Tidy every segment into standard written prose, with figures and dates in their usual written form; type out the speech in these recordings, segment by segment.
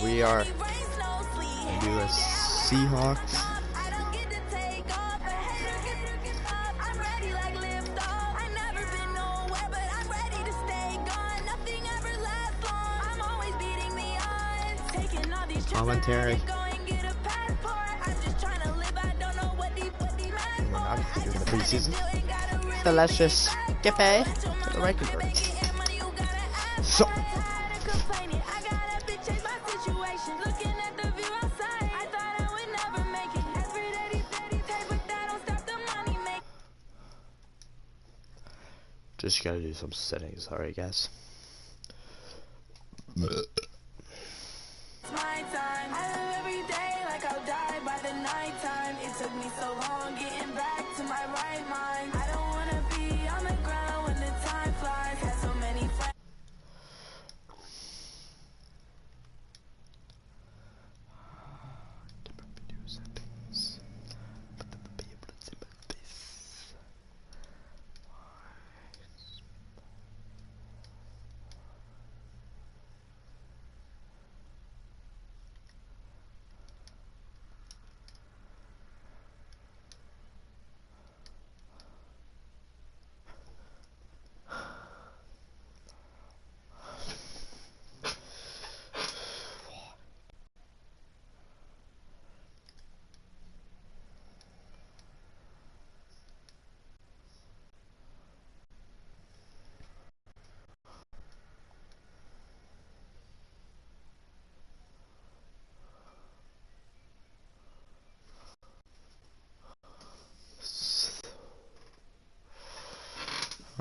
We are gonna do a Seahawks. Commentary. We're not doing the preseason. So let's just get paid to the regular. So. Just gotta do some settings, alright guys. It's my time. I live every day like I'll die by the nighttime. It took me so long getting back to my right mind. I don't wanna be on the ground when the time flies. Had so many friends.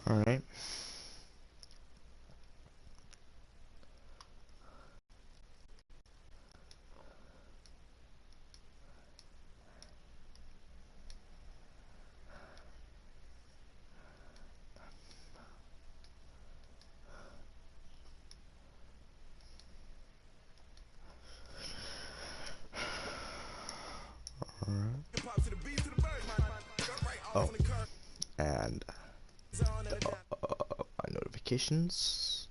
Alright. Oh, and my notifications.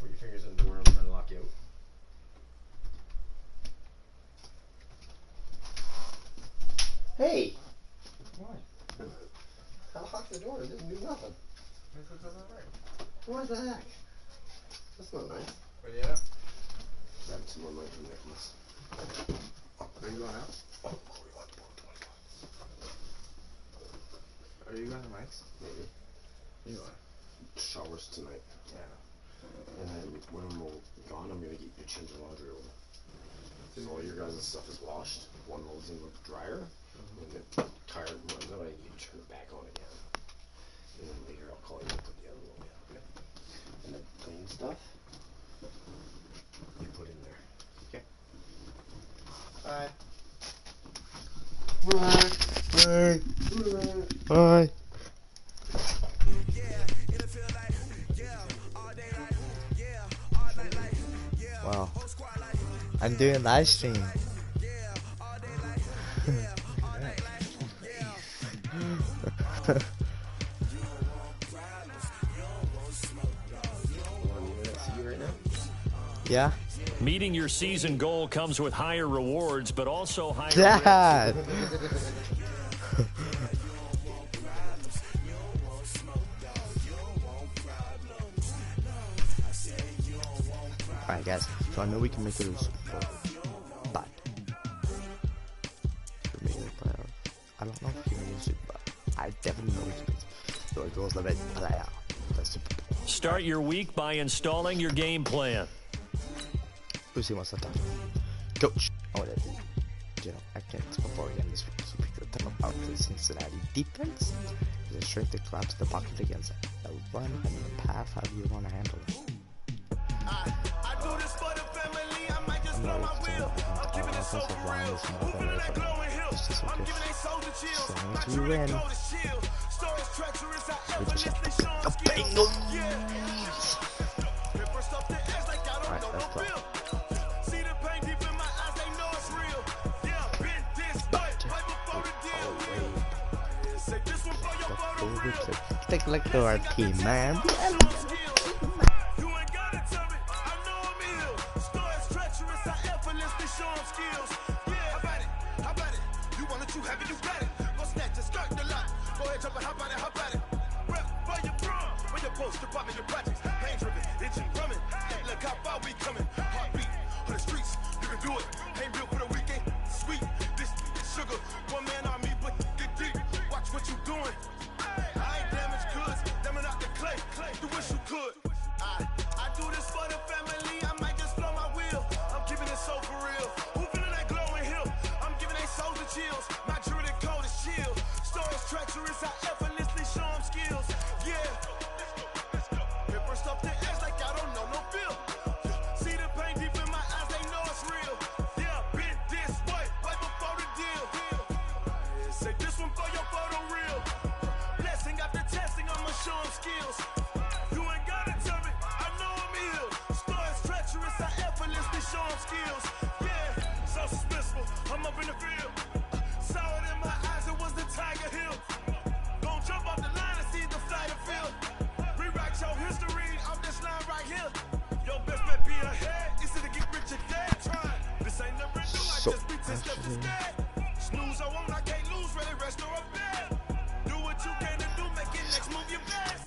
Put your fingers in the door, I'm trying to lock you out. Hey! Why? I locked the door, it didn't do nothing. This doesn't work. What the heck? That's not nice. But yeah. Grab some more money from Nicholas. Are you going out? Oh, we want to borrow 20 bucks. Are you going to Mike's? Maybe. You are. Showers tonight. Yeah. And then when we're gone, I'm gonna get you to change the laundry over. So all your guys' stuff is washed. One loads in the dryer. When the tire runs out, I need to turn it back on again. And then later I'll call you and put the other one in. Okay. And the clean stuff, you put in there. Okay. Bye. Bye. Bye. Bye. Wow. I'm doing live stream. Yeah. Meeting your season goal comes with higher rewards, but also higher Dad. Alright guys, so I know we can make it a Super Bowl, but we're making the playoffs. I don't know if we can make it a Super Bowl. I definitely know we can make it. So it goes like that. Start your week by installing your game plan. Who's he wants to talk? Coach. Oh, that. You know, I can't. Cincinnati defense is a strength to collapse the pocket against a run and the pass, however you want to handle it. Offensive line is more than over. Just as we as we win. We just have to beat the Bengals. Alright, let's play. Take a look at our team, man.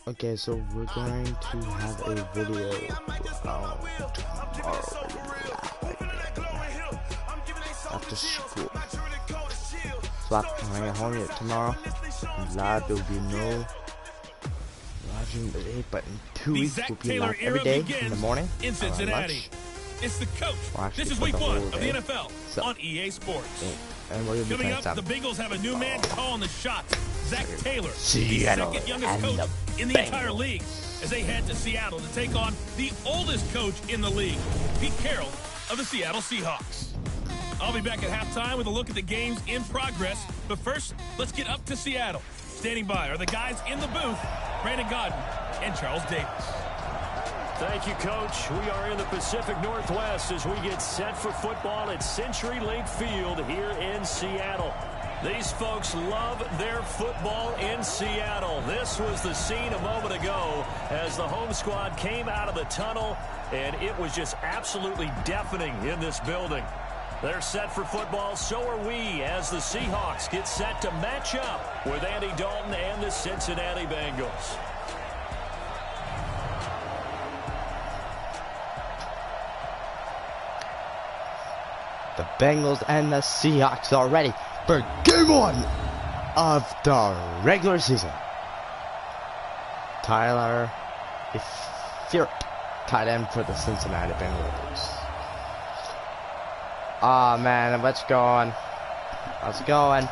Okay, so we're going to have a video tomorrow after school. So after I get home yet tomorrow, live there will be no lodging today, but in 2 weeks we'll be live every day in the morning in Cincinnati. It's the coach. Well, this is week 1 of the NFL on EA Sports. And we're gonna be coming up, the Bengals have a new man calling the shots. Zach Taylor, Seattle, the second youngest coach in the entire league, as they head to Seattle to take on the oldest coach in the league, Pete Carroll of the Seattle Seahawks. I'll be back at halftime with a look at the games in progress. But first, let's get up to Seattle. Standing by are the guys in the booth, Brandon Godden and Charles Davis. Thank you, Coach. We are in the Pacific Northwest as we get set for football at CenturyLink Field here in Seattle. These folks love their football in Seattle. This was the scene a moment ago as the home squad came out of the tunnel, and it was just absolutely deafening in this building. They're set for football, so are we, as the Seahawks get set to match up with Andy Dalton and the Cincinnati Bengals. The Bengals and the Seahawks are ready for game 1 of the regular season. Tyler Eifert, tight end for the Cincinnati Bengals. Ah, man, let's go on. Let's go on.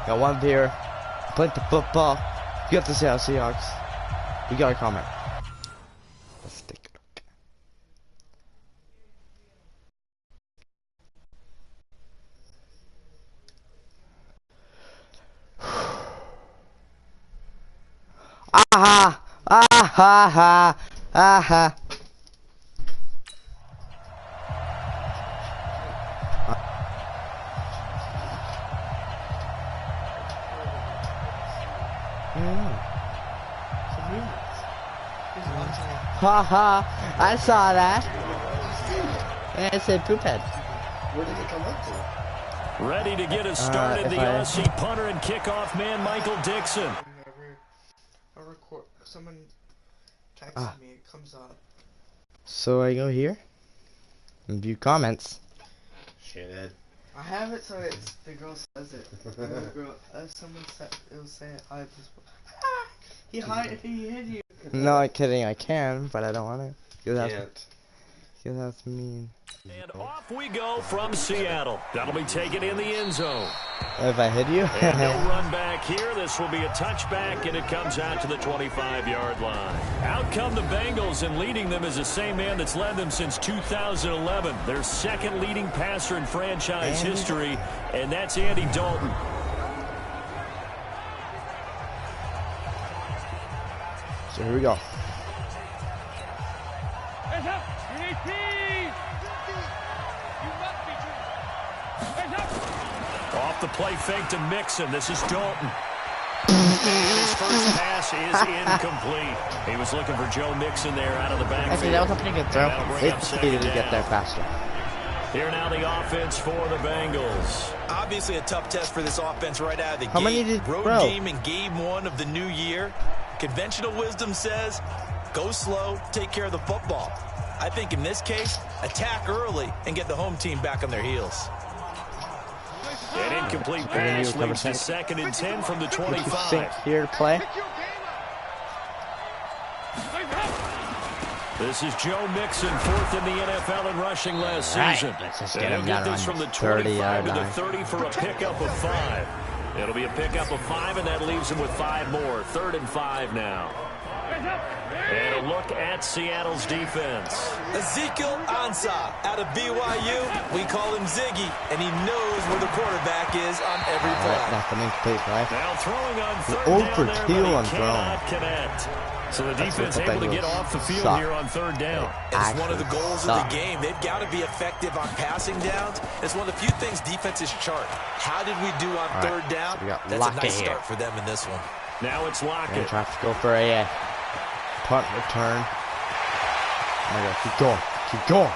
Got one here. Playing the football. You have to see our Seahawks. We got a comment. Let's take a look. Aha! Aha! Ha! Aha! Haha, I saw that. Yeah, it said poop head. Where did it come up to? Ready to get us started, the Aussie punter and kickoff man, Michael Dixon. Someone texted me, it comes up. So I go here and view comments. Shithead. I have it so it's the girl says it. The girl, someone said it'll say it. I just he hid you. No, I'm kidding. I can, but I don't want to. Can't. Yeah, that's mean. And off we go from Seattle. That'll be taken in the end zone. If I hit you? And no run back here. This will be a touchback, and it comes out to the 25-yard line. Out come the Bengals, and leading them is the same man that's led them since 2011. Their second leading passer in franchise history, and that's Andy Dalton. So here we go. Off the play fake to Mixon. This is Dalton. His first pass is incomplete. He was looking for Joe Mixon there out of the backfield. Actually, that was a pretty good throw. It's easy to get there faster. Here now the offense for the Bengals. Obviously a tough test for this offense right out of the gate. How many did Road throw? game in game 1 of the new year. Conventional wisdom says, go slow, take care of the football. I think in this case, attack early and get the home team back on their heels. An incomplete pass leads to 2nd and 10 from the 25. Here to play. This is Joe Mixon, 4th in the NFL in rushing last season. Let's just And get him he'll down get this on from the 30-yard 25 to the line. 30 for a pickup of 5. It'll be a pickup of 5, and that leaves him with 5 more. 3rd and 5 now. And a look at Seattle's defense. Ezekiel Ansah out of BYU. We call him Ziggy, and he knows where the quarterback is on every play. That's an incomplete play. Now throwing on 3rd Oh, down for there, two but on he throw. cannot connect. So the That's defense what the able to get Bengals off the field suck. here on 3rd down. It's one of the goals of suck. the game. They've got to be effective on passing downs. It's one of the few things defenses chart. How did we do on All right, 3rd down? so we got That's a Lockett nice here. start for them in this one. Now it's Gonna Lockett. try to go for a punt return. Oh my God, keep going. Keep going.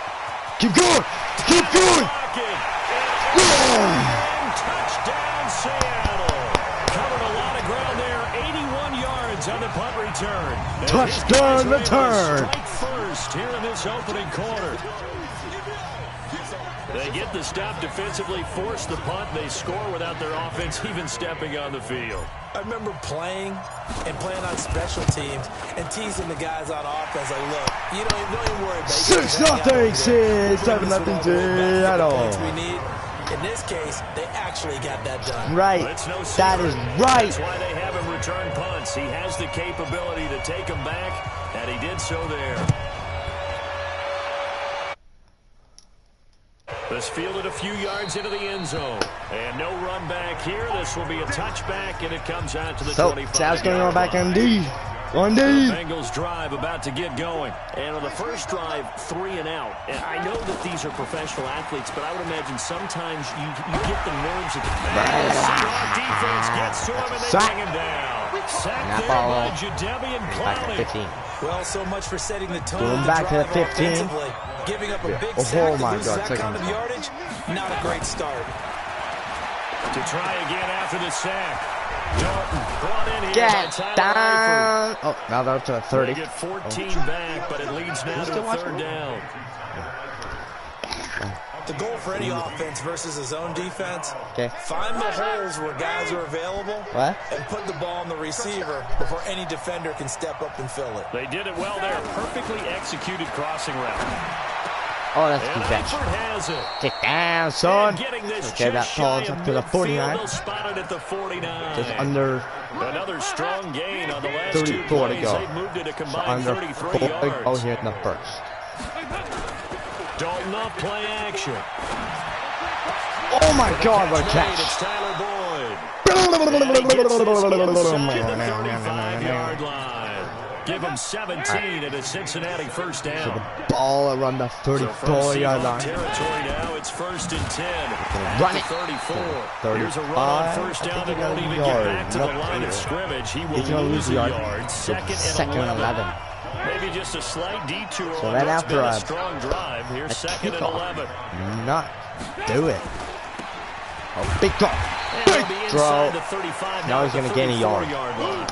Keep going. Keep going. Touchdown, Seattle. Covered a lot of ground there. 81 yards on the punt return. And Touchdown his guys are able to return. strike first here in this opening quarter. They get the stop defensively, force the punt. They score without their offense even stepping on the field. I remember playing on special teams and teasing the guys on offense like, look, you don't even worry about it. 6-0, 7-0 Seattle. We need. In this case, they actually got that done. Right. It's no That secret. is right. That's why they have him return punts. He has the capability to take them back, and he did so there. This fielded a few yards into the end zone. And no run back here. This will be a touchback, and it comes out to the 25. So, going on back on D. On D. The Bengals drive about to get going. And on the first drive, 3 and out. And I know that these are professional athletes, but I would imagine sometimes you get the nerves of the Seahawks defense gets to him, and they Sack. bring him down. Sack Not there ball. by Jadeveon Back to Clowney. 15. Well, so much for setting the tone. Going of the back to the drive 15. offensively. Giving up a big Oh, sack my to lose God, that second kind of time. yardage, not a great start. To try again after the sack. Dalton brought in here by Get Tyler down. Oh, now they're up to Eifert. 30. They get 14 back, but it leads now to still a watching? 3rd down. The goal for any offense versus a zone defense, Okay. find the holes where guys are available What? and put the ball on the receiver before any defender can step up and fill it. They did it well there. Perfectly executed crossing route. Oh, that's And defense. Eifert has it. Get down, son. And getting this Okay, that just shy falls of up to the midfield. 49. They'll spot it at the 49. Just under Another strong gain on the last 34 2 to plays. go. They moved it a So combined under 33 4 to go yards. here in the first. Dalton off play action. Oh my God, what a Made, catch. it's Tyler Boyd. And he gets this inside the 35-yard line. Give him 17 at a Cincinnati first down. Ball around the So from 34-yard Seahawk line. territory now, it's 1st and 10. At Run the it. 34. Here's a run on 1st down that won't even get back to the line of scrimmage. He will He's gonna lose lose a a yard. yard. Second and 11. Maybe just a slight detour So on then what's after been a a- strong drive. Here's 2nd and kickoff. 11. Not do it. Oh, big drop. And Big it'll be throw. inside the 35. Now he's at the gonna gain a yard. 34-yard line.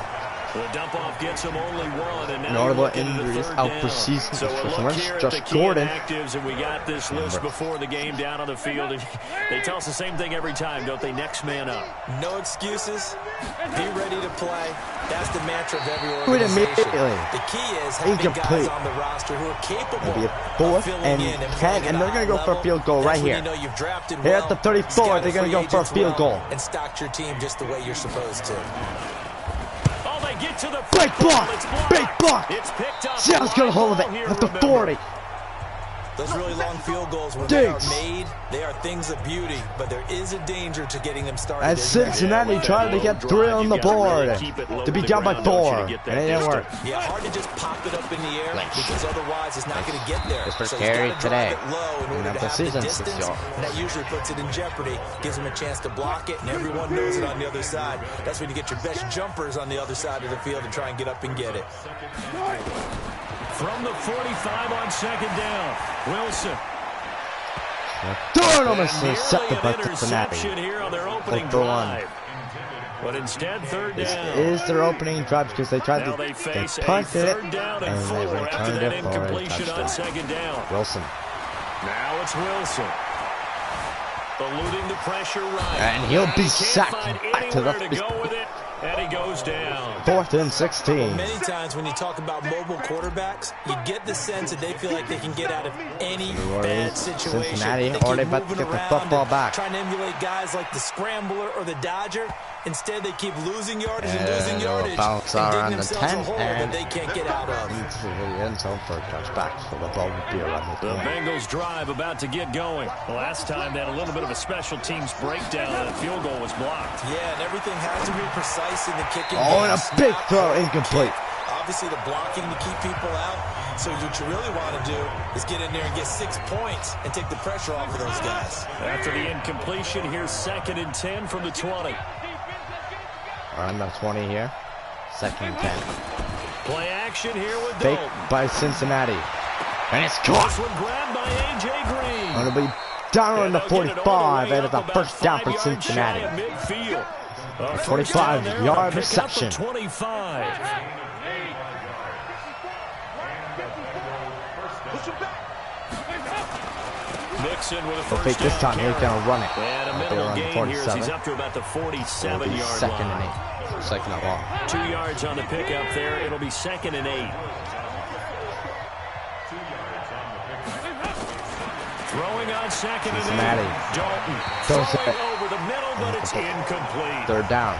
The dump off gets him only one, and now Notable injuries out for season. So we'll look here at the key inactives, and we got this list before the game down on the field. And they tell us the same thing every time, don't they? Next man up. No excuses. Be ready to play. That's the mantra of every organization. The key is having guys on the roster who are capable of filling in and 10, and they're going to go for a field goal right here. Here at the 34, they're going to go for a field goal. And stock your team just the way you're supposed to. Oh, they get to the big block! Big block! It's picked up. Seattle's got a hold of it at the 40. Those really long field goals, when they are made, they are things of beauty, but there is a danger to getting them started. As Cincinnati tried to get 3 on the board to be down by 4, and it didn't work. Yeah, hard to just pop it up in the air because otherwise it's not going to get there. It's for so Terry today. Low in order to have the distance, and that usually puts it in jeopardy, gives him a chance to block it, and everyone knows it on the other side. That's when you get your best jumpers on the other side of the field to try and get up and get it. From the 45 on second down, Wilson. Darn, almost intercepted by Cincinnati. Here on their opening drive. But instead, third down. This is their opening drive because they tried to they punted it, and they returned it for a touchdown. Second down. Wilson. Now it's Wilson. Eluding the pressure right. And he'll be sacked back to the and he goes down. 4th and 16. Well, many times when you talk about mobile quarterbacks, you get the sense that they feel like they can get out of any bad situation. Cincinnati already about to get the football back. Trying to emulate guys like the Scrambler or the Dodger. Instead, they keep losing yardage and losing yardage. Bounce around the 10, and they can't get out of. Into the end zone for a touchback, so the ball would be around the Bengals drive about to get going. Last time they had a little bit of a special teams breakdown, and the field goal was blocked. Yeah, and everything has to be precise in the kicking. Oh, and a big throw, incomplete. Obviously, the blocking to keep people out. So what you really want to do is get in there and get 6 points and take the pressure off of those guys. After the incompletion, here's 2nd and 10 from the 20. On the 20 here. 2nd and 10. Play action here with Fake Dalton. by Cincinnati. And it's caught. This one grabbed by A.J. Green. Going to be down on the 45, and it's a first down for Cincinnati. 45-yard reception. 25. Mixon with a first fake this time. He's going to run it. And a middle gain here as he's up to about the 47-yard line. 2nd and 8. 2nd and long. 2 yards on the pickup there. It'll be 2nd and 8. Throwing on 2nd and 8. Dalton throwing over the middle, but it's incomplete. 3rd down.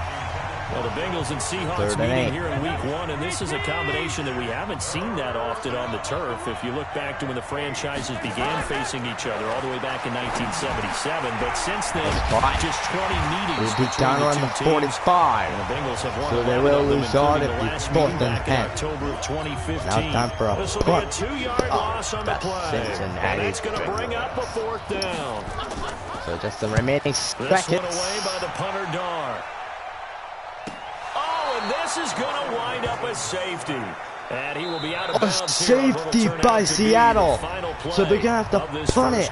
Well, the Bengals and Seahawks meeting here in Week 1, and this is a combination that we haven't seen that often on the turf. If you look back to when the franchises began facing each other all the way back in 1977, but since then, just 20 meetings between down the two on the 45. And the Bengals have won so they will lose on it. It's 4th and 10. October of 2015. Now time for a this will be a 2-yard loss on the play. Cincinnati. And it's going to bring up a 4th down. So just the remaining seconds. This one away by the punter, Dar. This is going to wind up a safety. And he will be out of bounds. Safety by Seattle. So they're going to have to punt it.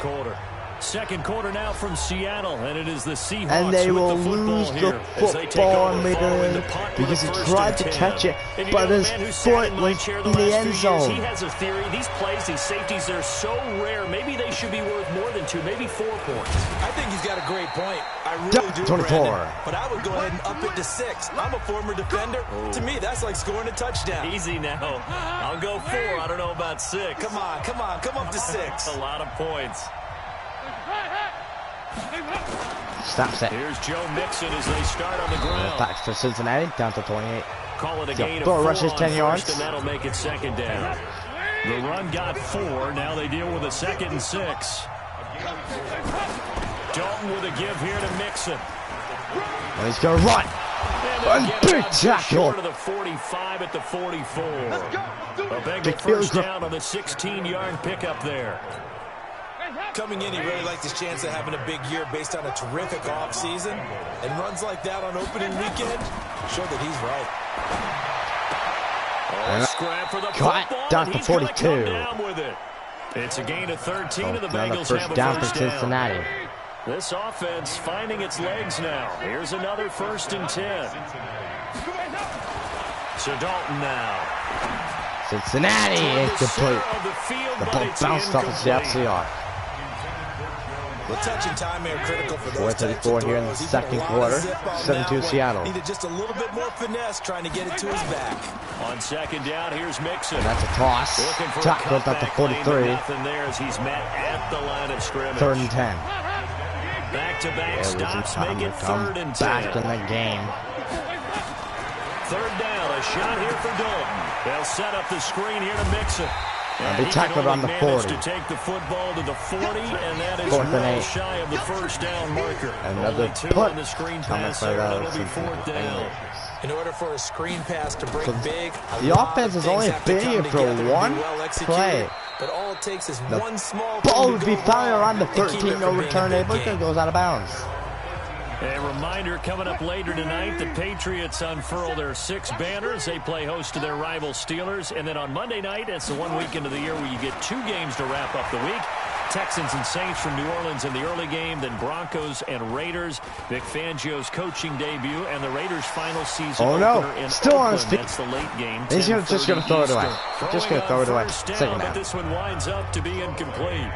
Second quarter now from Seattle, and it is the Seahawks. And they will with the lose here, the football because he tried to catch it, but his foot was in the end zone. He has a theory. These plays, these safeties, are so rare. Maybe they should be worth more than 2, maybe 4 points. I think he's got a great point. I really do, 24. Brandon, but I would go ahead and up it to 6. I'm a former defender. To me, that's like scoring a touchdown. Easy now. I'll go 4. I don't know about 6. Come on. Come up to 6. That's a lot of points. Stops it. Here's Joe Mixon as they start on the ground. Back to Cincinnati, down to 28. Call it a gain of 4 rushes 10 yards. And that'll make it 2nd down. The run got 4. Now they deal with a 2nd and 6. Dalton with a give here to Mixon. And he's going to run. And big tackle. To the 45 at the 44. A Bengal first down on the 16-yard pickup there. Coming in, he really liked his chance of having a big year based on a terrific offseason. And runs like that on opening weekend show that he's right. Scrap for the cut down to 42. Down with it. It's a gain of 13, and the Bengals first have a down first for Cincinnati. Down. This offense finding its legs now. Here's another 1st and 10. So Dalton now. Cincinnati incomplete. The ball bounced off the Seahawks. The touch and time are critical for those types 4:34 of here in the throws. second quarter. 7-2 Seattle. Needed just a little bit more finesse trying to get it to his back. On second down, here's Mixon. And that's a toss. Tackle at the 43. Nothing there as he's met at the line of scrimmage. 3rd and 10. Back-to-back stops make it 3rd and 10. Back in the game. 3rd down, a shot here for Dalton. They'll set up the screen here to Mixon. And they tackled on the 40. To take the football to the 40, and that is 4th and 8. shy of the first down marker. Another Only 2 put on the screen coming pass for there, and the it'll be 4th down. In order for a screen pass to break big, The offense has only been here for one play. But all it takes is one small Ball would be found around the 13, no return. It goes out of bounds. A reminder coming up later tonight, the Patriots unfurl their 6 banners. They play host to their rival Steelers. And then on Monday night, it's the one weekend of the year where you get 2 games to wrap up the week. Texans and Saints from New Orleans in the early game, then Broncos and Raiders. Vic Fangio's coaching debut and the Raiders' final season opener in still on his Oakland. feet. That's the late game. He's just going to throw it away. Just going to throw it away. Second Second down, down. but this one winds up to be incomplete.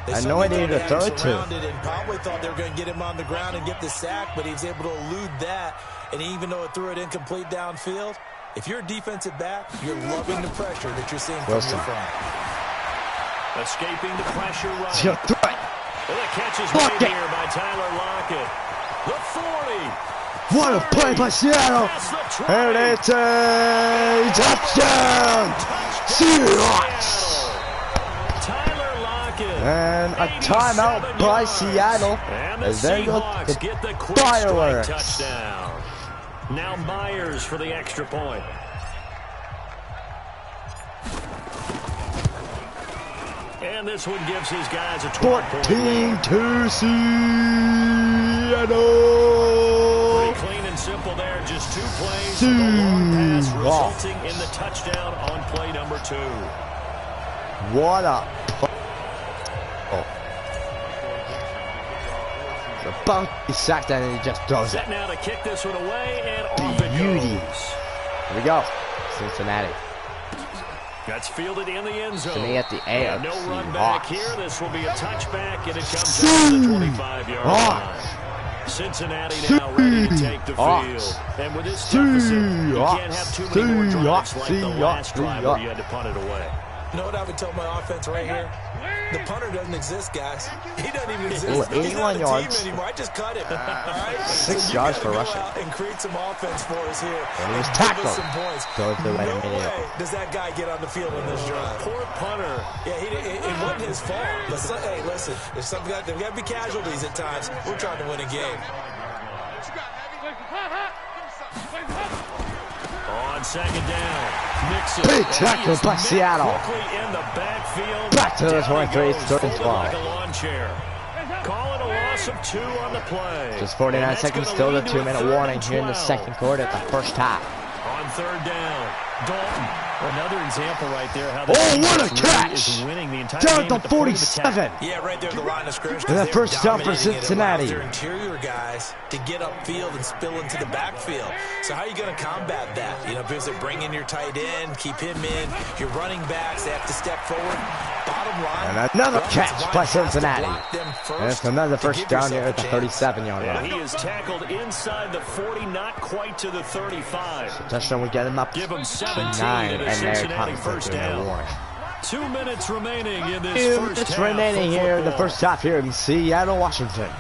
I had no idea to throw it to. And probably thought they were going to get him on the ground and get the sack, but he was able to elude that. And even though it threw it incomplete downfield, if you're a defensive back, you're loving the pressure that you're seeing from your front. Escaping the pressure right. Well, the catch is made here by Tyler Lockett. The 40. What a play by Seattle. And it's a touchdown. Seahawks. And a timeout by Seattle. And the Seahawks get the quick fireworks. touchdown. Now Myers for the extra point. And this one gives his guys a 14-2 Seattle. Pretty clean and simple there. Just 2 plays and the long pass resulting in the touchdown on play number 2. What a about he sacked that and he just does it. Now to kick this one away and off it Beauty. goes. Here we go. Cincinnati. That's fielded in the end zone. Cincinnati at the air. No run back here. This will be a touchback and it comes out to the 25-yard line. Cincinnati now ready to take the field. And with this deficit, you can't have too many more drives like the last drive where you had to punt it away. You know what I would tell my offense right here? The punter doesn't exist, guys. He doesn't even exist. He's not a team anymore. I just cut him. All right? 6 yards for rushing. And create some offense for us here. And he was tackled. Some points. No way does that guy get on the field in this drive. Poor punter. Yeah, it wasn't his fault. But hey, listen, there's got to be casualties at times. We're trying to win a game. On second down, Mixon. Big tackle by Seattle. In the backfield. Back to the 23, 3rd and 12. Like a lawn chair. Call it a loss of 2 on the play. Just 49 seconds, still the 2-minute warning here in the second quarter at the first half. On 3rd down, Dalton. Another example right there how the what a catch! Is winning the entire down game at the 47. Yeah, right there at the line of scrimmage. And that first down for Cincinnati. Their interior guys to get upfield and spill into the backfield. So how are you going to combat that? You know, because they bring in your tight end, keep him in. Your running backs, they have to step forward. Bottom line. And another catch by Cincinnati. And it's another first down here at the 37-yard line. He is tackled inside the 40, not quite to the 35. So touchdown would get him up Give him 17 9, and and they're Cincinnati first down. 2 minutes remaining in this first half. 2 minutes remaining here in the first half here in Seattle, Washington.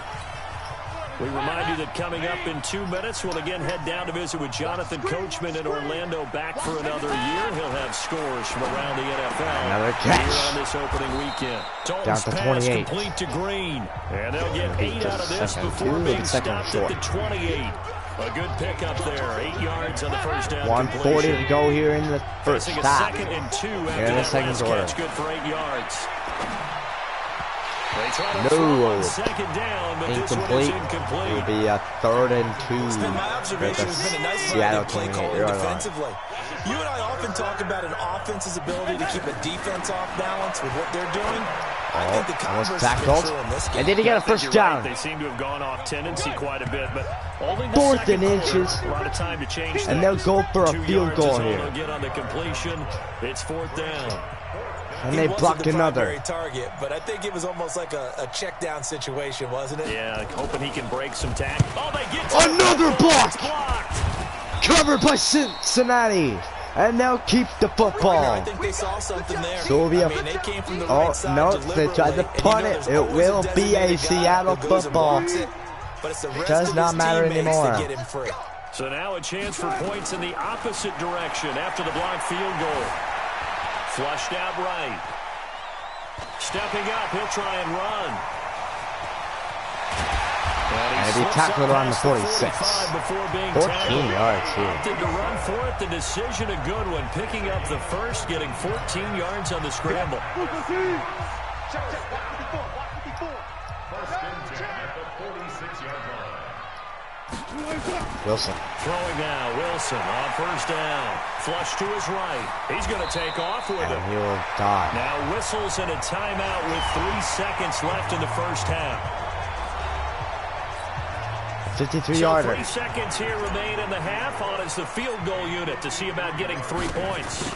We remind you that coming up in 2 minutes, we'll again head down to visit with Jonathan Coachman in Orlando, back for another year. He'll have scores from around the NFL. Another catch. Here on this opening weekend. Down to 28. Complete to Green. And they'll get 8 out of this before being stopped at the 28. A good pickup there. 8 yards on the first down. 1:40 to go here in the first half. Second and 2 Here after in the that second last quarter. catch, good for 8 yards. No. Second down, but Incomplete. This one is incomplete. It will be a 3rd and 2. My observation has been a nice Seattle play calling 28-yard line. defensively. You and I often talk about an offense's ability to keep a defense off balance with what they're doing. I think the almost converse has been tackled. true in this game. And then he got a I think first you're down. right. They seem to have gone off tendency quite a bit, but only the Fourth second and quarter, inches. a lot of time to change And they'll things. go for a 2 field yards goal is all here. they'll get on the completion. It's 4th down. And He they wasn't block the another. primary target, but I think it was almost like a check down situation, wasn't it? Yeah, hoping he can break some tackle. Oh, they get to Another the block! It's blocked. Covered by Cincinnati. And they'll keep the I football. think they saw something there. So it'll be a- I mean, they came from the Oh, right side no, they tried to deliberately, and punt you know it. there's It always will be a designated guy Seattle who goes and football. blocks it, but it's the rest Does of not his matter teammates anymore. that get him free. So now a chance for points in the opposite direction after the blocked field goal. Flushed out right. Stepping up, he'll try and run. And he tackled around the 46. 14 yards here. Opted to run for it. The decision a good one. Picking up the first, getting 14 yards on the scramble. Wilson. Throwing now, Wilson on 1st down. Flush to his right. He's going to take off with And it. he will die. Now whistles and a timeout with 3 seconds left in the first half. 53-yarder. So 3 seconds here remain in the half. On is the field goal unit to see about getting 3 points.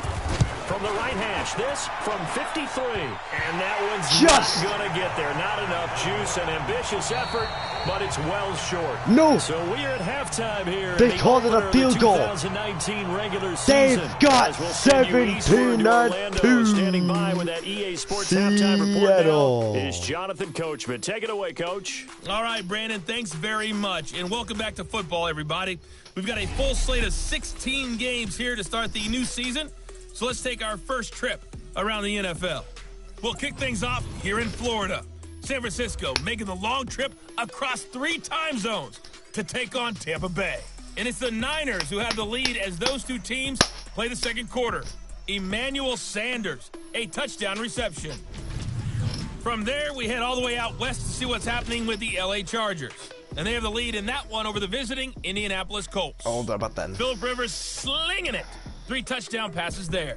From the right hash, this from 53. And that one's Just not going to get there. Not enough juice, an ambitious effort, but it's well short. No. So we're at halftime here. They called it a field goal. 2019 regular season. They've got As we'll send you eastward to Orlando. 17-2. Standing by with that EA Sports halftime report Seattle. now is Jonathan Coachman. Take it away, Coach. All right, Brandon, thanks very much. And welcome back to football, everybody. We've got a full slate of 16 games here to start the new season. So let's take our first trip around the NFL. We'll kick things off here in Florida. San Francisco making the long trip across 3 time zones to take on Tampa Bay. And it's the Niners who have the lead as those 2 teams play the second quarter. Emmanuel Sanders, a touchdown reception. From there, we head all the way out west to see what's happening with the LA Chargers. And they have the lead in that one over the visiting Indianapolis Colts. Oh, about that. Phillip Rivers slinging it. 3 touchdown passes there.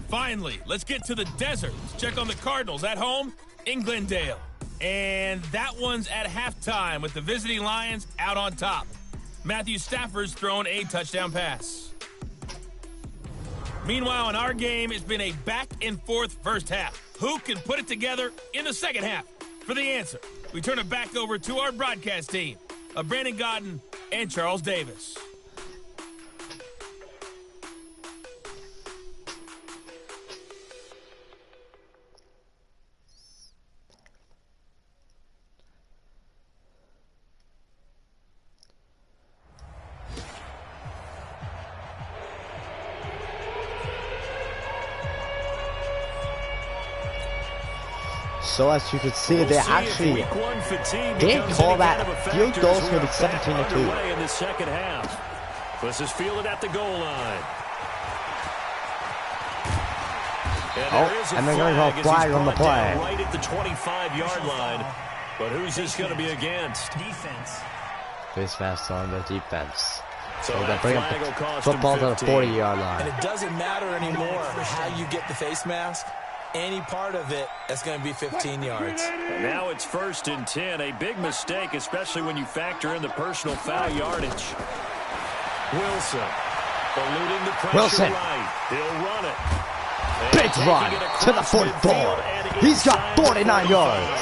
Finally, let's get to the desert. Let's check on the Cardinals at home in Glendale. And that one's at halftime with the visiting Lions out on top. Matthew Stafford's thrown a touchdown pass. Meanwhile, in our game, it's been a back-and-forth first half. Who can put it together in the second half? For the answer, we turn it back over to our broadcast team of Brandon Godden and Charles Davis. So as you can see, they actually did call that field goal for the 17-2. In the second half. This is fielded at the goal line. And they're going to go flag on the play. Right at the 25-yard line. But who's this going to be against? Defense. Face mask on the defense. So they that bring up flag will the cost them football to the 15. 40-yard And line. it doesn't matter anymore how you get the face mask. Any part of it, that's going to be 15 yards. And now it's 1st and 10. A big mistake, especially when you factor in the personal foul yardage. Wilson eluding the pressure. Wilson. Right. He'll run it. Big run to the 44. He's got 49 yards.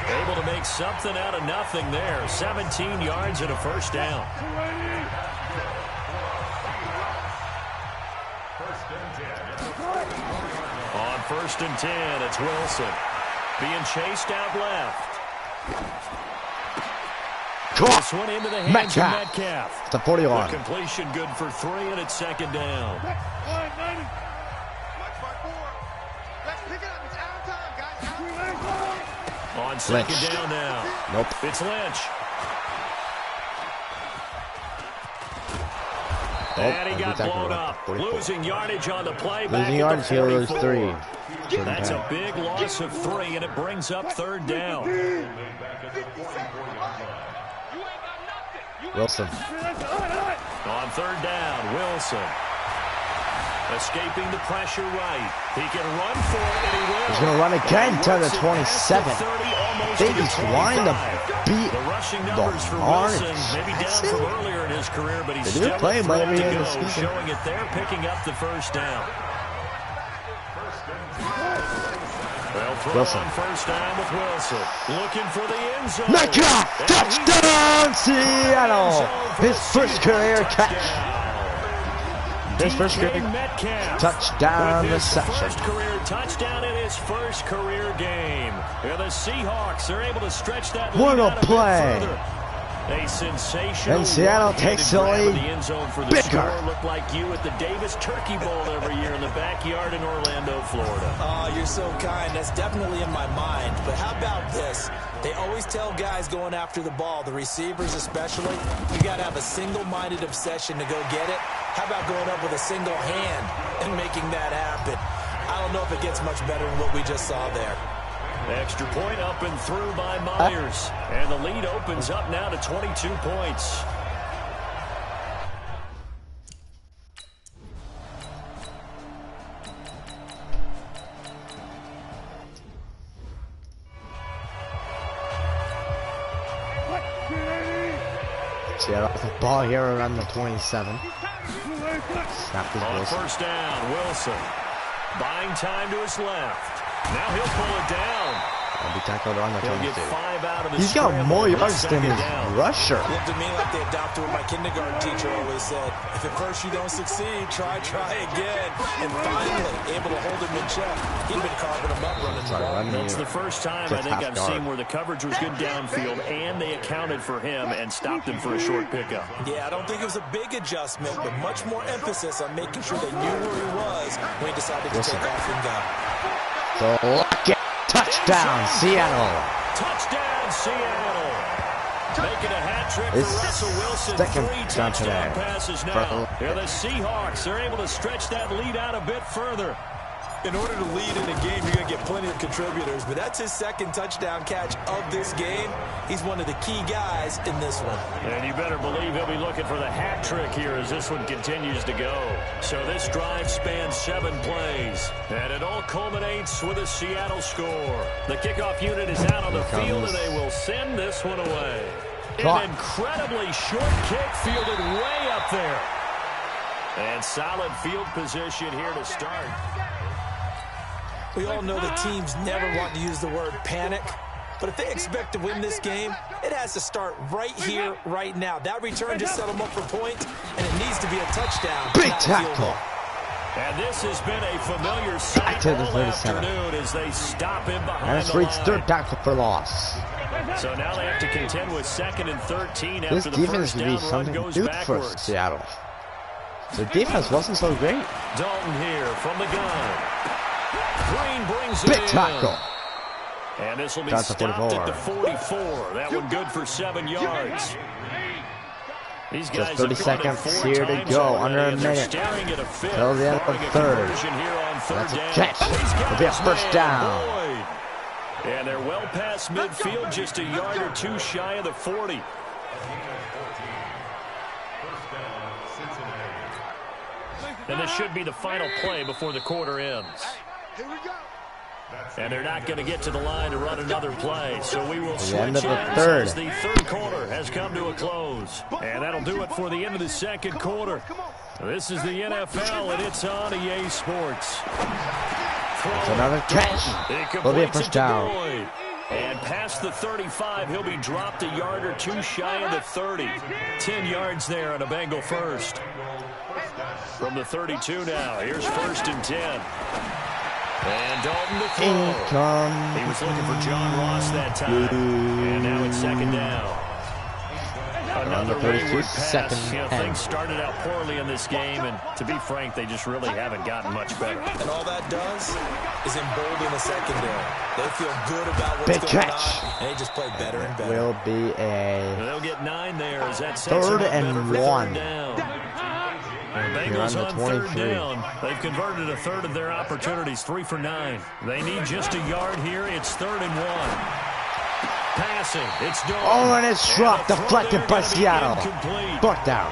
Able to make something out of nothing there. 17 yards and a first down. On 1st and 10, it's Wilson. Being chased out left. This one into the hands of Metcalf. The 41. The completion good for 3, and it's 2nd down. On 2nd down now. Nope. It's Lynch. Oh, And he got blown up. 44. Losing yardage on the play. Losing yardage, he'll lose 3. That's a big loss of 3, and it brings up 3rd down. Wilson. On 3rd down, Wilson. Escaping the pressure right. He can run for it, and he will. He's going to run again to the 27. They just trying to beat the rushing the numbers for Orange. Wilson. Maybe down from earlier in his career, but he's They do still play a threat later to in the go, season. showing it there, picking up the first down. Well, throw Wilson. on first down with Wilson. Looking for the end zone. Metcalf! Touchdown, Seattle! His first career catch. His first career touchdown reception. First career touchdown in his first career game. And the Seahawks are able to stretch that lead What a out bit play. further. A sensational And Seattle one-handed takes the grab of lead the end zone for the bigger. score. Looked like you at the Davis Turkey Bowl every year in the backyard in Orlando, Florida. Oh, you're so kind. That's definitely in my mind. But how about this? They always tell guys going after the ball, the receivers especially, you got to have a single-minded obsession to go get it. How about going up with a single hand and making that happen? I don't know if it gets much better than what we just saw there. Extra point up and through by Myers. And the lead opens up now to 22 points. Seattle with the ball here around the 27. Snap this On Wilson. first down, Wilson. Buying time to his left. Now he'll pull it down. I'll be tackled on the He'll 22. get 5 out of the He's got scramble. more yards Second than his down. rusher. Looked to me like they adopted what my kindergarten teacher always said. If at first you don't succeed, try again. And finally, able to hold him in check. He'd been carving him up running the ball. It's the first time I think I've seen where the coverage was good downfield and they accounted for him and stopped him for a short pickup. Yeah, I don't think it was a big adjustment, but much more emphasis on making sure they knew where he was when he decided to take off and go. The lucky touchdown, Seattle. Touchdown, Seattle. Making a hat trick for His Russell Wilson. second 3 touchdown touchdown today. passes now. For- Yeah, the Seahawks are able to stretch that lead out a bit further. In order to lead in a game, you're going to get plenty of contributors, but that's his second touchdown catch of this game. He's one of the key guys in this one. And you better believe he'll be looking for the hat trick here as this one continues to go. So this drive spans 7 plays, and it all culminates with a Seattle score. The kickoff unit is out on the field, and they will send this one away. Caught. An incredibly short kick fielded way up there. And solid field position here to start. We all know that teams never want to use the word panic, but if they expect to win this game, it has to start right here, right now. That return just set them up for points, and it needs to be a touchdown. Big tackle. And this has been a familiar sight to the all 37. afternoon as they stop him behind And it's the Reed's line. third tackle for loss. So now they have to contend with 2nd and 13 This after the defense first would down be run something goes to do for backwards. Seattle. The defense wasn't so great. Dalton here from the gun. Green brings it Big in. tackle. And this will be Got the stopped 44. at the 44. That one good for 7 yards. These guys Just 30 have done it seconds 4 here to times go, already, under a and they're minute. staring at a fifth, Till the end of the throwing a third. conversion here on third That's a down. catch. He's got It'll be a his first man, down. Boyd. And they're well past midfield, just a yard or 2 shy of the 40. And this should be the final play before the quarter ends. And they're not going to get to the line to run another play. So we will switch end of the ends third. as the third quarter has come to a close. And that'll do it for the end of the second quarter. This is the NFL, and it's on EA Sports. That's another catch. Will be a first down. And past the 35, he'll be dropped a yard or 2 shy of the 30. 10 yards there on a Bengal first. From the 32 now, here's 1st and 10. And Dalton to throw. Income. He was looking for John Ross that time. And now it's 2nd down. Another 32, wayward pass. second You know, 10. things started out poorly in this game, and to be frank, they just really haven't gotten much better. And all that does is embolden the secondary. They feel good about what's Big going catch. on, and they just play better and better. Will be a They'll get 9 there as that sets Third them up and better for 1. 3rd down. The Here Bengals on the on 3rd 23. down. They've converted a third of their opportunities, 3 for 9. They need just a yard here. It's 3rd and 1. Passing. It's Dalton. Oh, and it's dropped, And the throw deflected there by gonna be Seattle. incomplete. Fourth down.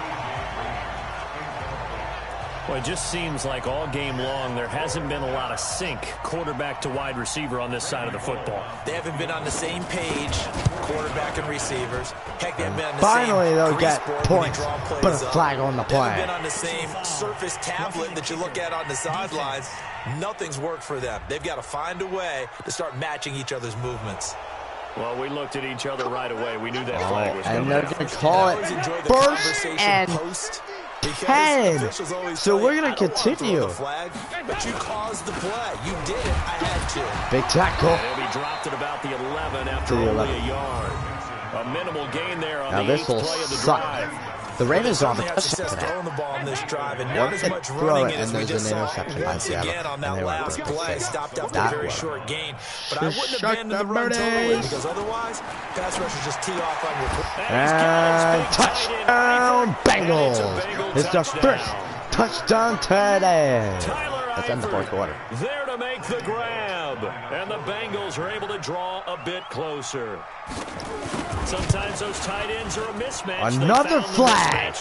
Well, it just seems like all game long there hasn't been a lot of sync quarterback to wide receiver on this side of the football. They haven't been on the same page, quarterback and receivers. Heck, they haven't been on the Finally, same they'll get points. Put a up. flag on the They haven't play. been on the same Surface tablet that you look at on the sidelines. Nothing's worked for them. They've got to find a way to start matching each other's movements. Well, we looked at each other right away. We knew that flag was And coming. they're going to call it first and 10. So we're going to continue. Flag, but you caused the play. You did it. I had to. Big tackle. And he'll be dropped at about the 11 after only a yard. A minimal gain there on Now the this 8th will play of the suck. drive. The Ravens are on the They have touchdown success today. throwing the ball in this drive, and not as One much throw running it, it as and we there's just an saw interception by once Seattle, again on and that they were last able to play. save Stopped after that a very one. short gain, but I wouldn't have Shuck abandoned the the run totally birdies. because otherwise, pass rushers just tee off on your. And touchdown Bengals. It's the first touchdown today. That's in the fourth quarter. There to make the grab. And the Bengals are able to draw a bit closer. Sometimes those tight ends are a mismatch. Another flag.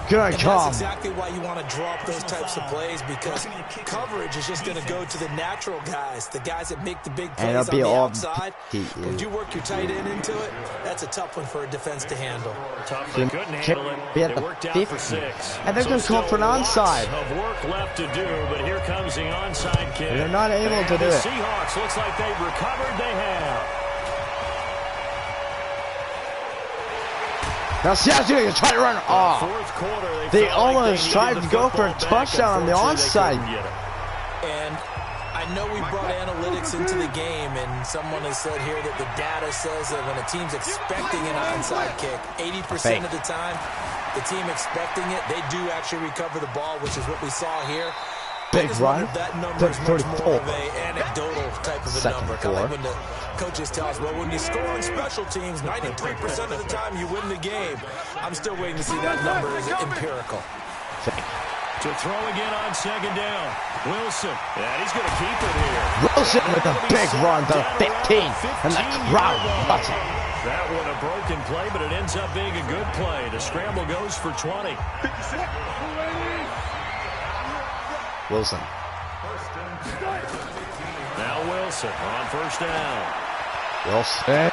Good call. That's exactly why you want to drop those types of plays, because coverage is just going to go to the natural guys, the guys that make the big plays on the outside. When you work your tight end into it, that's a tough one for a defense to handle. Tough, they couldn't handle it. Be at They the worked out 50. for 6. And they're going to call for an onside. Of work left to do, but here comes the onside kick. And they're not able to do the it. Seahawks looks like they've recovered. They have. Now Seattle's going to try to run off. Fourth quarter, They felt like almost needed tried the to go for a football back. touchdown on the Unfortunately, they onside. couldn't get it. And I know we brought analytics into the game, and someone has said here that the data says that when a team's expecting an onside kick, 80% of the time, the team expecting it, they do actually recover the ball, which is what we saw here. Big run. That number is much 34. more of an anecdotal type of a Second number. four. Kind of like when the coaches tell us, well, when you score on special teams, 93% of the time you win the game. I'm still waiting to see that number is empirical. To throw again on second down. Wilson. Yeah, he's going to keep it here. Wilson with a big run to the 15. And the crowd loves it. That one a broken play, but it ends up being a good play. The scramble goes for 20. Wilson. Now Wilson on first down. Wilson.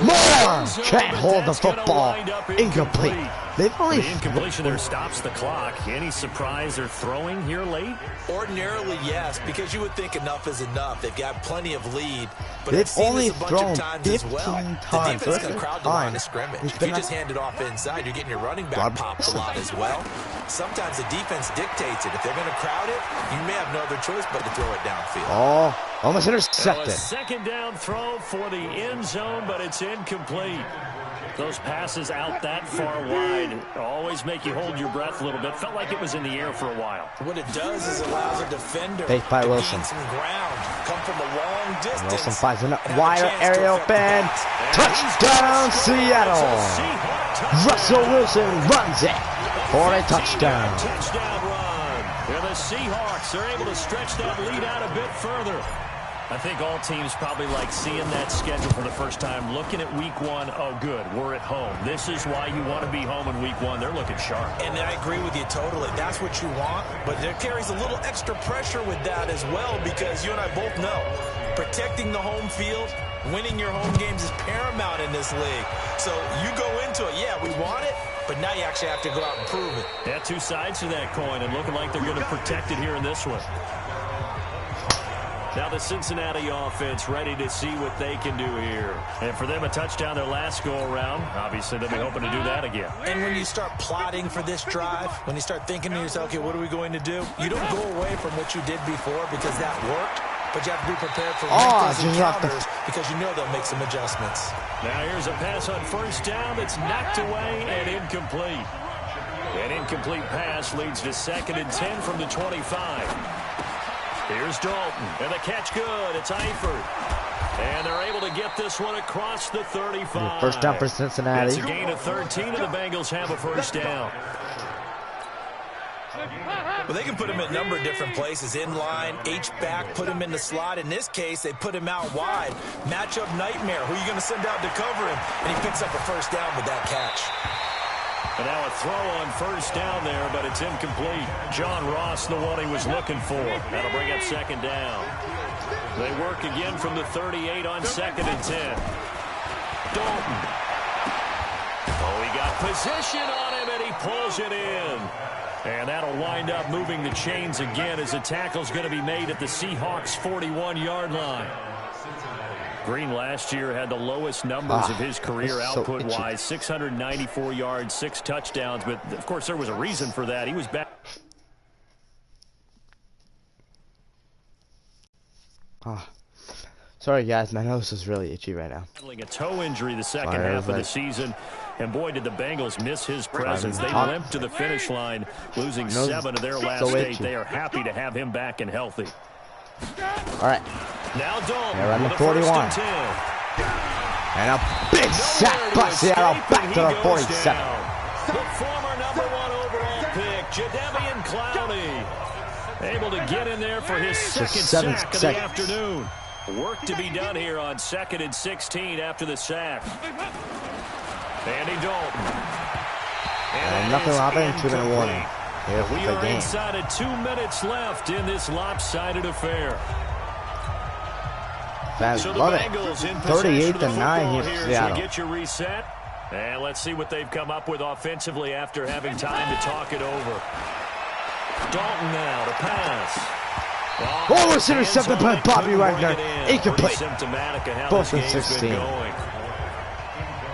More! Can't hold the football. Incomplete. They've only... The incompletion there stops the clock. Any surprise they're throwing here late? Ordinarily, yes, because you would think enough is enough. They've got plenty of lead. But They've I've seen only this a bunch thrown of times 15 as well. times. The defense can crowd the line of scrimmage. It's If been you just a- hand it off inside, you're getting your running back popped a lot as well. Sometimes the defense dictates it. If they're going to crowd it, you may have no other choice but to throw it downfield. Oh, almost Well, a intercepted. second down throw for the end zone, but it's incomplete. Those passes out that far wide always make you hold your breath a little bit. Felt like it was in the air for a while. What it does is allows a defender Fake by to Wilson. gain some ground, come from a long distance. Wilson finds a and have a wider chance to area affect the open. pass. Touchdown, Seattle. Seahawks touchdown. Russell Wilson runs it for a touchdown. Touchdown run. And the Seahawks are able to stretch that lead out a bit further. I think all teams probably like seeing that schedule for the first time, looking at week 1. Oh, good, we're at home. This is why you want to be home in week 1. They're looking sharp. And I agree with you totally. That's what you want, but there carries a little extra pressure with that as well, because you and I both know protecting the home field, winning your home games is paramount in this league. So you go into it, yeah, we want it, but now you actually have to go out and prove it. Yeah, two sides to that coin, and looking like they're going to protect it here in this one. Now the Cincinnati offense ready to see what they can do here. And for them, a touchdown their last go-around. Obviously, they'll be hoping to do that again. And when you start plotting for this drive, when you start thinking to yourself, okay, what are we going to do? You don't go away from what you did before because that worked, but you have to be prepared for wrinkles and counters because you know they'll make some adjustments. Now here's a pass on first down that's knocked away and incomplete. An incomplete pass leads to 2nd and 10 from the 25. Here's Dalton, and the catch good. It's Eifert. And they're able to get this one across the 35. First down for Cincinnati. It's a gain of 13, and the Bengals have a first down. Well, they can put him in a number of different places. In line, H-back, put him in the slot. In this case, they put him out wide. Matchup nightmare. Who are you going to send out to cover him? And he picks up a first down with that catch. And now a throw on first down there, but it's incomplete. John Ross, the one he was looking for. That'll bring up second down. They work again from the 38 on 2nd and 10. Dalton. Oh, he got position on him, and he pulls it in. And that'll wind up moving the chains again as the tackle's going to be made at the Seahawks' 41-yard line. Green last year had the lowest numbers of his career output-wise, 694 yards, 6 touchdowns. But, of course, there was a reason for that. He was back. Sorry, guys. My nose is really itchy right now. Handling a toe injury the second half of the season. And, boy, did the Bengals miss his presence. They limped to the finish line, losing 7 of their last 8. They are happy to have him back and healthy. All right. Now Dalton. They're on the 41. And a big sack by Seattle back to the 47. The former #1 overall pick, Jadeveon Clowney, able to get in there for his second sack of the afternoon. Work to be done here on 2nd and 16 after the sack. Andy Dalton. And nothing happened to the warning. We are inside of 2 minutes left in this lopsided affair. So love it. 38-9 here in Seattle. Get your reset. And let's see what they've come up with offensively after having time to talk it over. Dalton now to pass. Oh, it's intercepted by Bobby Wagner. Incomplete. Symptomatic of how Both this in game's 16. been going.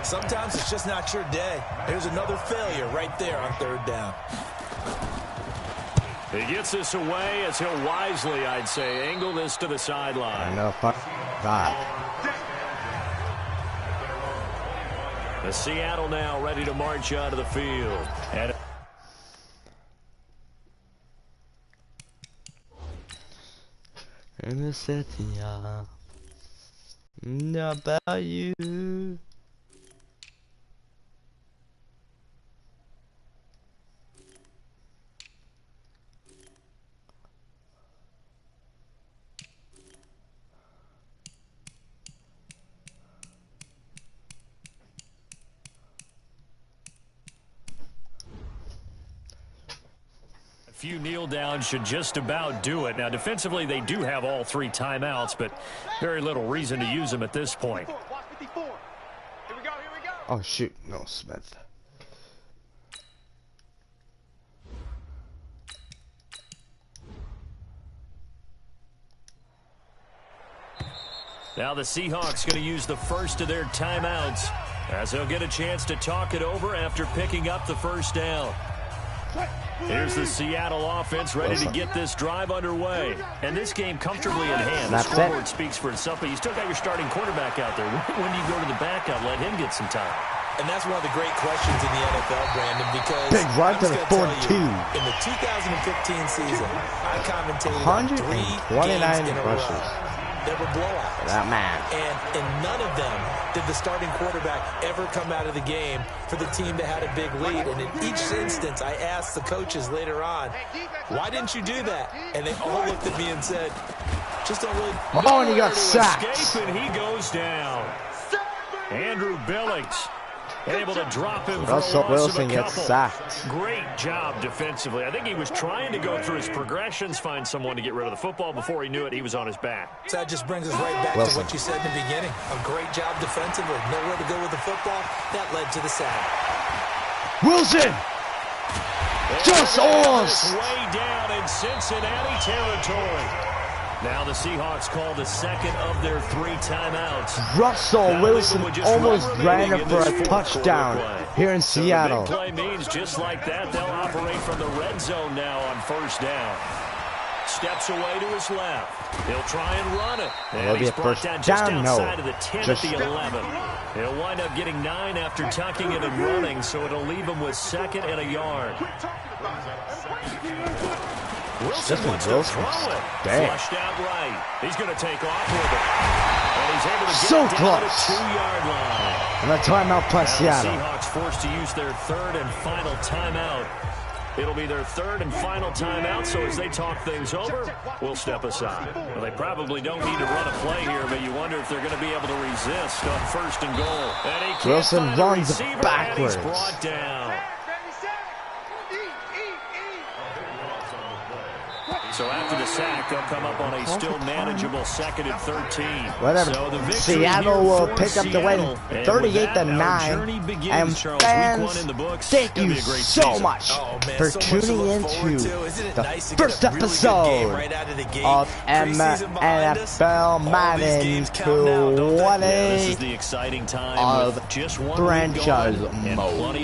Sometimes it's just not your day. Here's another failure right there on 3rd down. He gets this away as he'll wisely, I'd say, angle this to the sideline. No, fuck that. The Seattle now ready to march out of the field. And in the city, about you. few kneel downs should just about do it. Now, defensively, they do have all 3 timeouts, but very little reason to use them at this point. Oh, shoot. No, Smith. Now the Seahawks going to use the first of their timeouts as they'll get a chance to talk it over after picking up the first down. Here's the Seattle offense ready to get this drive underway. And this game comfortably in hand. The scoreboard speaks for itself, but you still got your starting quarterback out there. When do you go to the backup, let him get some time? And that's one of the great questions in the NFL, Brandon, because big right to the 42. In the 2015 season, I commentated 129 rushes. There were blowouts. That man. And in none of them did the starting quarterback ever come out of the game for the team that had a big lead. And in each instance, I asked the coaches later on, why didn't you do that? And they all looked at me and said, just don't really. Oh, and he got sacked. And he goes down. Andrew Billings able to drop him. Russell Wilson gets sacked. Great job defensively. I think he was trying to go through his progressions, find someone to get rid of the football. Before he knew it, he was on his back. So that just brings us right back to what you said in the beginning. A great job defensively. Nowhere to go with the football. That led to the sack. Wilson! Just almost! Way down in Cincinnati territory. Now the Seahawks call the second of their 3 timeouts. Russell Wilson almost ran it for a touchdown here in Seattle. So the big play means just like that, they'll operate from the red zone now on first down. Steps away to his left. He'll try and run it. And he's brought down just outside of the 10 at the 11. He'll wind up getting 9 after tucking it and running, so it'll leave him with 2nd and a yard. Wilson wants to throw it. Flushed out right. He's going to take off with it. And he's able to get it down to the 2-yard line. And a timeout by Seattle. The Seahawks forced to use their 3rd and final timeout. It'll be their 3rd and final timeout, so as they talk things over, we'll step aside. Well, they probably don't need to run a play here, but you wonder if they're going to be able to resist on 1st and goal. And Wilson runs backwards. Brought down. So after the sack, they'll come up on a still manageable 2nd and 13. Whatever. So the Seattle will pick up the win, Seattle. 38-9. And fans, thank you so much for tuning into the first episode of NFL Madden 20 of franchise mode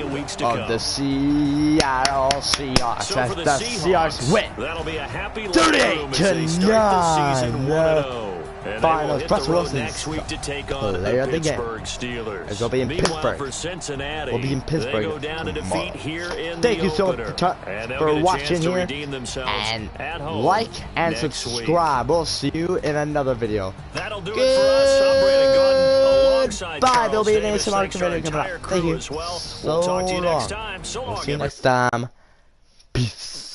of the Seattle Seahawks. As the Seahawks win 38-9. Finals. Russell Wilson's player of the game. As we'll be in Pittsburgh. We'll be in Pittsburgh tomorrow. Thank you so much for watching here. And like and subscribe. We'll see you in another video. Goodbye. There'll be an ASMR video coming up. Thank you so long. We'll see you next time. Peace.